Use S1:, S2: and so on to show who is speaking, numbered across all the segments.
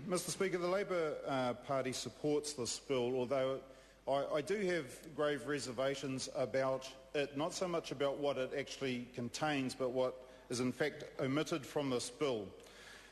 S1: Mr Speaker, the Labour Party supports this bill, although I do have grave reservations about it, not so much about what it actually contains, but what is in fact omitted from this bill.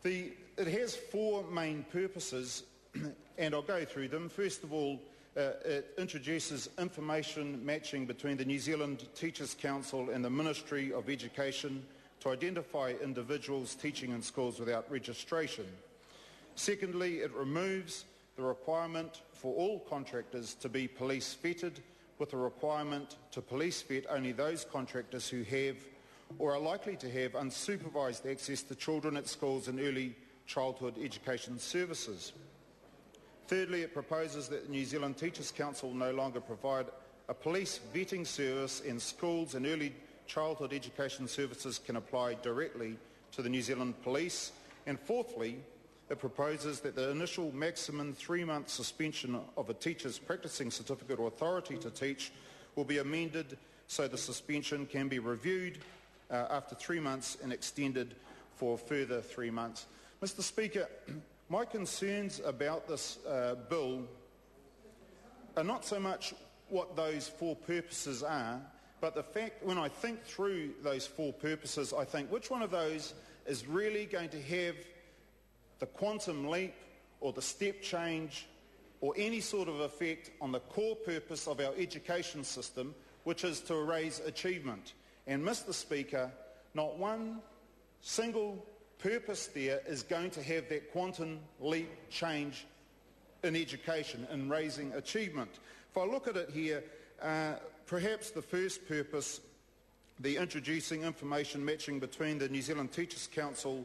S1: It has four main purposes, and I'll go through them. First of all, it introduces information matching between the New Zealand Teachers' Council and the Ministry of Education to identify individuals teaching in schools without registration. Secondly, it removes the requirement for all contractors to be police vetted, with a requirement to police vet only those contractors who have or are likely to have unsupervised access to children at schools and early childhood education services. Thirdly, it proposes that the New Zealand Teachers' Council no longer provide a police vetting service, and schools and early childhood education services can apply directly to the New Zealand Police. And fourthly, it proposes that the initial maximum 3-month suspension of a teacher's practising certificate or authority to teach will be amended so the suspension can be reviewed after 3 months and extended for a further 3 months. Mr Speaker, my concerns about this bill are not so much what those four purposes are, but the fact when I think through those four purposes, I think which one of those is really going to have the quantum leap or the step change or any sort of effect on the core purpose of our education system, which is to raise achievement. And Mr Speaker, not one single purpose there is going to have that quantum leap change in education, in raising achievement. If I look at it here, perhaps the first purpose, the introducing information matching between the New Zealand Teachers' Council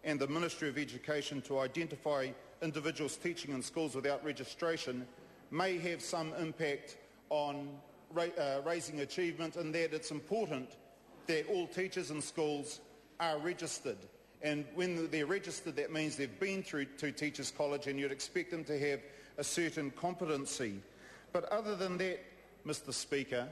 S1: and the Ministry of Education to identify individuals teaching in schools without registration, may have some impact on raising achievement, and that it's important that all teachers in schools are registered. And when they're registered, that means they've been through to Teachers College, and you'd expect them to have a certain competency. But other than that, Mr Speaker,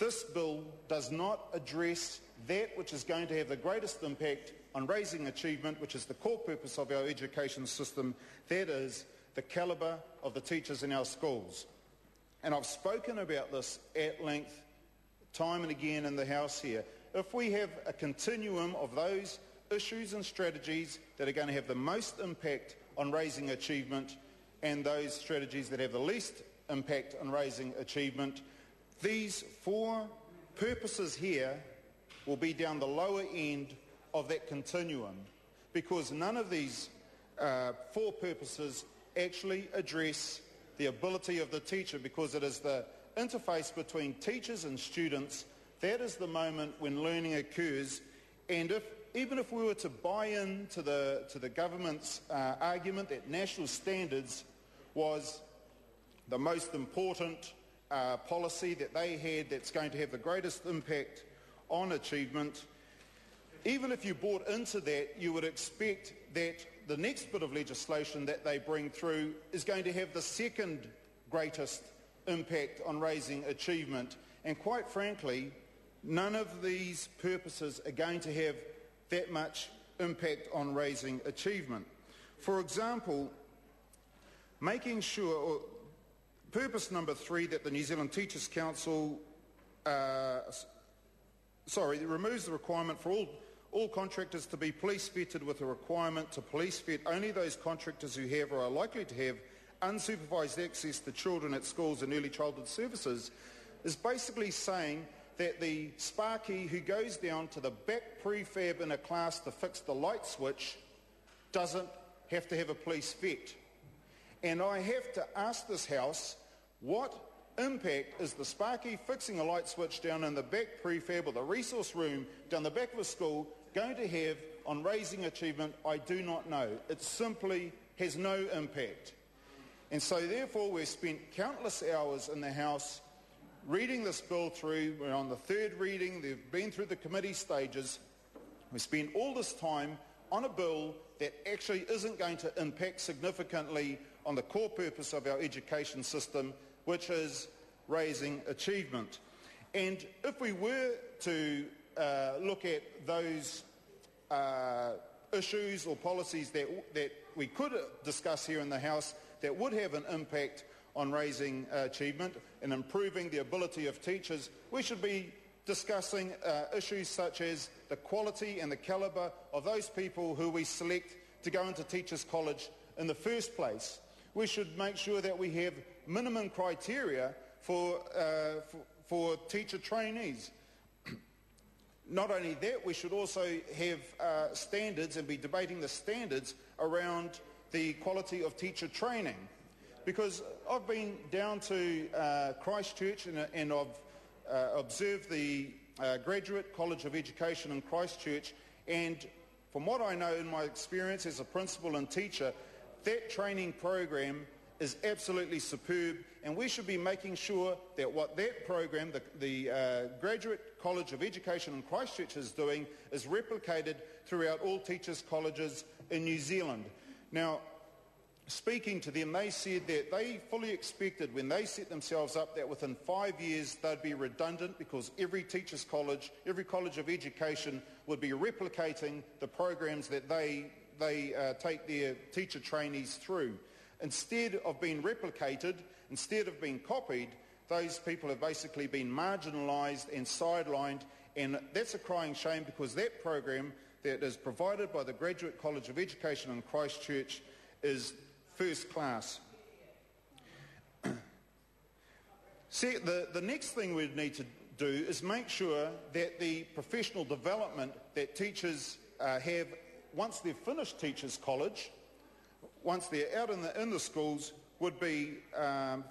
S1: this bill does not address that which is going to have the greatest impact on raising achievement, which is the core purpose of our education system, that is the calibre of the teachers in our schools. And I've spoken about this at length time and again in the House here. If we have a continuum of those issues and strategies that are going to have the most impact on raising achievement and those strategies that have the least impact on raising achievement, these four purposes here will be down the lower end of that continuum, because none of these four purposes actually address the ability of the teacher, because it is the interface between teachers and students that is the moment when learning occurs. And even if we were to buy into the government's argument that national standards was the most important policy that they had that's going to have the greatest impact on achievement, even if you bought into that, you would expect that the next bit of legislation that they bring through is going to have the second greatest impact on raising achievement. And quite frankly, none of these purposes are going to have that much impact on raising achievement. For example, making sure, purpose number 3, that the New Zealand Teachers' Council removes the requirement for all contractors to be police vetted, with a requirement to police vet only those contractors who have or are likely to have unsupervised access to children at schools and early childhood services, is basically saying that the sparky who goes down to the back prefab in a class to fix the light switch doesn't have to have a police vet. And I have to ask this House, what impact is the sparky fixing a light switch down in the back prefab or the resource room down the back of a school going to have on raising achievement? I do not know. It simply has no impact. And so therefore we've spent countless hours in the House reading this bill through. We're on the third reading. They've been through the committee stages. We spent all this time on a bill that actually isn't going to impact significantly on the core purpose of our education system, which is raising achievement. And if we were to look at those issues or policies that we could discuss here in the House that would have an impact on raising achievement and improving the ability of teachers, we should be discussing issues such as the quality and the calibre of those people who we select to go into Teachers College in the first place. We should make sure that we have minimum criteria for teacher trainees. Not only that, we should also have standards and be debating the standards around the quality of teacher training. Because I've been down to Christchurch and I've observed the Graduate College of Education in Christchurch, and from what I know in my experience as a principal and teacher, that training program is absolutely superb, and we should be making sure that what that program, the Graduate College of Education in Christchurch is doing, is replicated throughout all teachers' colleges in New Zealand. Now, speaking to them, they said that they fully expected when they set themselves up that within 5 years they'd be redundant, because every teachers' college, every college of education would be replicating the programs that they take their teacher trainees through. Instead of being replicated, instead of being copied, those people have basically been marginalised and sidelined, and that's a crying shame, because that program that is provided by the Graduate College of Education in Christchurch is first class. See, the next thing we need to do is make sure that the professional development that teachers have once they've finished Teachers College, once they're out in the schools, would be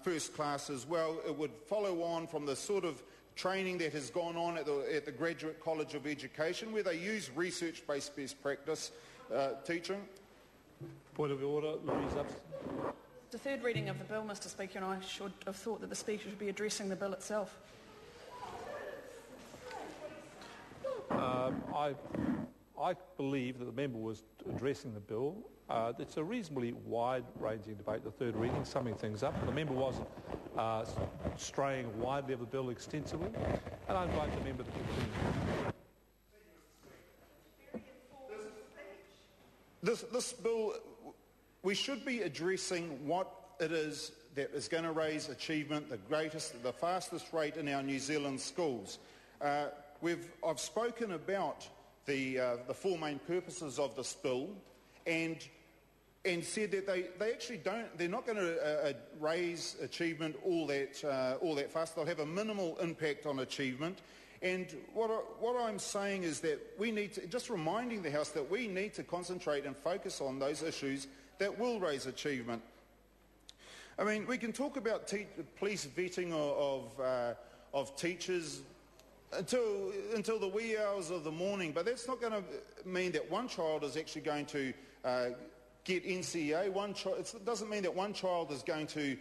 S1: first class as well. It would follow on from the sort of training that has gone on at the Graduate College of Education, where they use research-based best practice teaching.
S2: Point of order, Louise Upson.
S3: The third reading of the bill, Mr Speaker, and I should have thought that the Speaker should be addressing the bill itself.
S2: I believe that the member was addressing the bill. It's a reasonably wide-ranging debate, the third reading, summing things up. The member wasn't straying widely of the bill extensively, and I invite the member to continue.
S1: This bill, we should be addressing what it is that is going to raise achievement the fastest rate in our New Zealand schools. I've spoken about the four main purposes of this bill, and said that they're not going to raise achievement all that fast. They'll have a minimal impact on achievement. And what I'm saying is that we need to, just reminding the House that we need to concentrate and focus on those issues that will raise achievement. I mean, we can talk about police vetting of teachers until the wee hours of the morning, but that's not going to mean that one child is actually going to get NCEA. It doesn't mean that one child is going to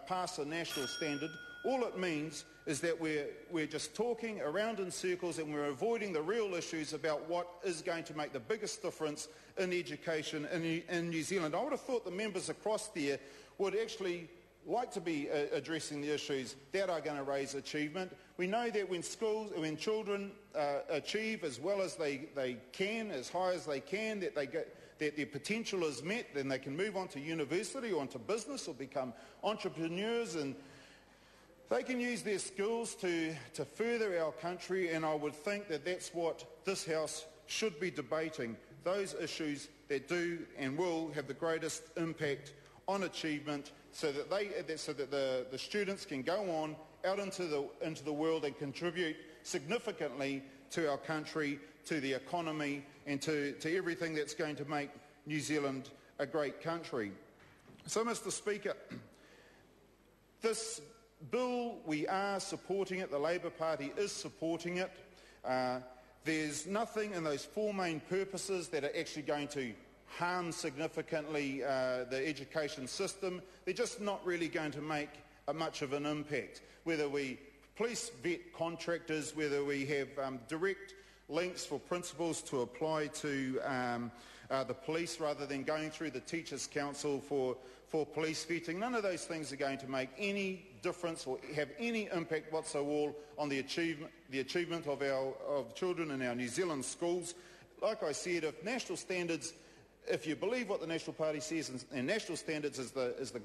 S1: pass a national standard. All it means is that we're just talking around in circles, and we're avoiding the real issues about what is going to make the biggest difference in education in New Zealand. I would have thought the members across there would actually like to be addressing the issues that are going to raise achievement. We know that when children achieve as well as they can, as high as they can, that their potential is met, then they can move on to university or onto business or become entrepreneurs, and they can use their skills to further our country. And I would think that that's what this House should be debating, those issues that do and will have the greatest impact on achievement, so that the students can go on out into the world and contribute significantly to our country, to the economy, and to everything that's going to make New Zealand a great country. So, Mr Speaker, this bill, we are supporting it. The Labour Party is supporting it. There's nothing in those four main purposes that are actually going to harm significantly the education system. They're just not really going to make much of an impact. Whether we police vet contractors, whether we have direct links for principals to apply to the police rather than going through the Teachers' Council for police vetting, none of those things are going to make any difference or have any impact whatsoever on the achievement of children in our New Zealand schools. like I said, if national standards, if you believe what the National Party says, and national standards is the